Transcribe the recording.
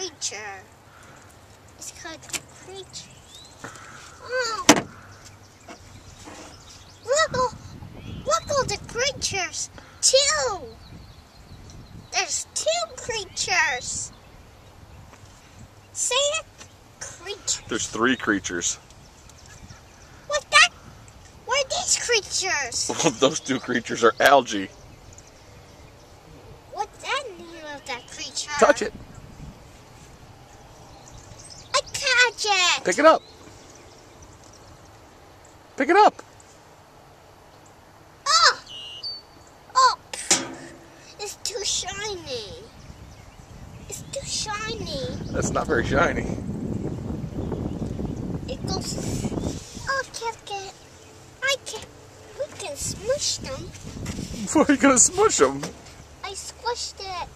creature. It's called a creature. Oh. Look all the creatures. 2. There's 2 creatures. Say it. Creature. There's 3 creatures. What's that? What are these creatures? Well, those 2 creatures are algae. What's that name of that creature? Touch it. I catch it. Pick it up. Pick it up. Oh, it's too shiny. It's too shiny. That's not very shiny. It goes. Oh, we can smush them. Why are you gonna smush them? I squished it.